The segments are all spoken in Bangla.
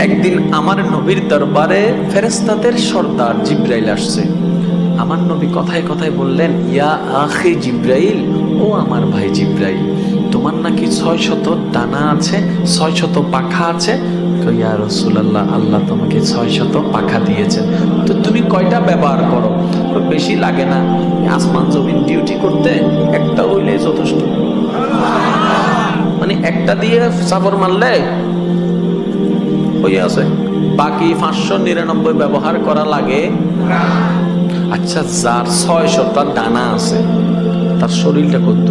একদিন আমার নবীর দরবারে ফেরেশতাদের সর্দার জিব্রাইল আসছে। আমার নবী কথায় কথায় বললেন, ইয়া আখি জিব্রাইল, ও আমার ভাই জিব্রাইল, তোমার নাকি 600 ডানা আছে, 600 পাখা আছে। ইয়া রাসূলুল্লাহ, আল্লাহ তোমাকে 600 পাখা দিয়েছেন, তো তুমি কয়টা ব্যবহার করো? বেশি লাগে না, আসমান জমিন ডিউটি করতে একটা হইলে যথেষ্ট। মানে একটা দিয়ে চাপড় মারলে হয়ে আছে, বাকি 599 ব্যবহার করা লাগে। আচ্ছা, যার 600টা ডানা আছে তার শরীরটা কত?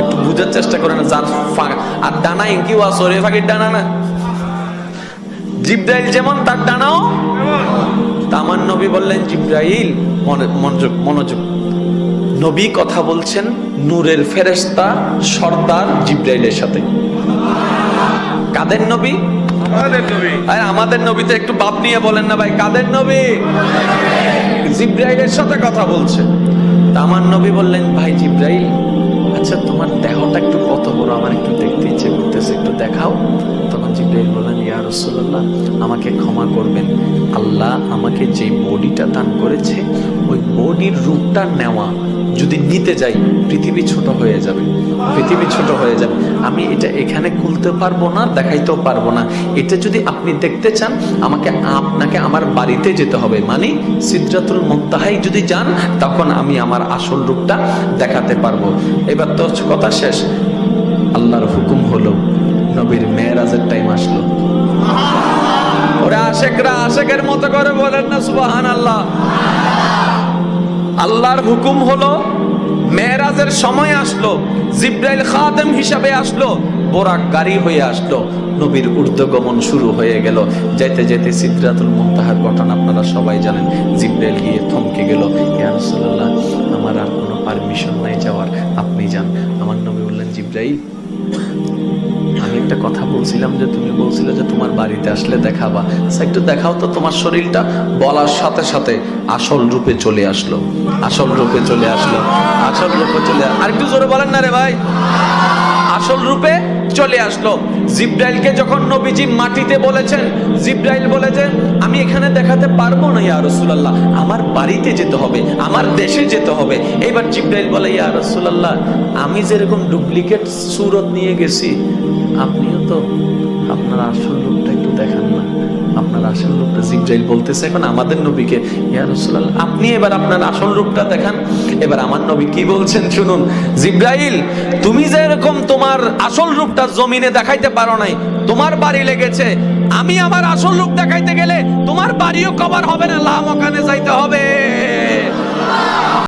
একটু বুঝার চেষ্টা করেন। যার আর ডানা ইঙ্কিও আছে, রে ফাঁকির ডানা না। জিব্রাইল যেমন তার ডানাও। আমার নবী বললেন, জিব্রাইল মনোযোগ মনোযোগ, নবী কথা বলছেন নূরের ফেরেশতা সর্দার জিব্রাইলের সাথে। কাদের নবী? আমাদের নবী তো একটু বাপ নিয়ে বলেন না ভাই, কাদের নবী? জিব্রাইলের সাথে কথা বলছে। তা আমার নবী বললেন, ভাই জিব্রাইল, আচ্ছা তোমার দেহটা একটু কত বড়, আমার একটু দেখতে ইচ্ছে করতেছে, একটু দেখাও। তখন জিব্রাইল বললেন, ইয়া রাসূলুল্লাহ, আমাকে ক্ষমা করবেন, আল্লাহ আমাকে যে বডিটা দান করেছে ওই বডির রূপটা নেওয়া যদি নিতে যাই পৃথিবী ছোট হয়ে যাবে, পৃথিবী ছোট হয়ে যাবে। আমি এটা এখানে খুলতে পারবো না, দেখাইতেও পারবো না। এটা যদি আপনি দেখতে চান আপনাকে আমার বাড়িতে যেতে হবে, মানে সিদরাতুল মুনতাহায় যদি যান তখন আমি আমার আসল রূপটা দেখাতে পারবো। এবার তো কথা শেষ। আল্লাহর হুকুম হলো, নবীর মেরাজের টাইম আসলো। ওরা আশেকরা আশেকের মতো করে বলেন না সুবহানাল্লাহ। আল্লাহর হুকুম হলো, মেরাজের সময় আসলো, জিব্রাইল খাদেম হিসাবে আসলো, বোরাক গাড়ি হয়ে আসলো, নবীর ঊর্ধ্বগমন শুরু হয়ে গেল। যেতে যেতে সিদরাতুল মুনতাহার ঘটনা আপনারা সবাই জানেন। জিব্রাইল গিয়ে থমকে গেল, ইয়া রাসূলুল্লাহ, আমার আর কোনো পারমিশন নাই যাওয়ার, আপনি যান। আমার নবী বললেন, জিব্রাইল, আমি একটা কথা বলছিলাম যে তুমি বলছিলে যে তোমার বাড়িতে আসলে দেখাবা, একটু দেখাও তো তোমার শরীরটা। বলার সাথে সাথে আসল রূপে চলে আসলো, আসল রূপে চলে আসলো, আসল রূপে চলে। আর একটু জোরে বলেন না রে ভাই। আসল রূপে চলে আসলো। জিব্রাইলকে যখন নবীজি মাটিতে বলেছেন, জিব্রাইল বলেছে, আমি এখানে দেখাতে পারবো না ইয়া রাসূলুল্লাহ, আমার বাড়িতে যেতে হবে, আমার দেশে যেতে হবে। এবার জিব্রাইল বলে, ইয়া রাসূলুল্লাহ, আমি যেরকম ডুপ্লিকেট সুরত নিয়ে গেছি, আপনিও তো আপনার আসল রূপটা একটু দেখান না, আপনার আসল রূপটা। জিব্রাইল বলতেছে এখন আমাদের নবীকে, ইয়া রাসূলুল্লাহ, আপনি এবার আপনার আসল রূপটা দেখান। এবার আমার নবী কি বলছেন শুনুন। জিব্রাইল, তুমি যেরকম তোমার আসল রূপটা জমিনে দেখাইতে পারো নাই, তোমার বাড়ি লেগেছে, আমি আমার আসল রূপ দেখাইতে গেলে তোমার বাড়িও কভার হবে না, লামাকানে যাইতে হবে।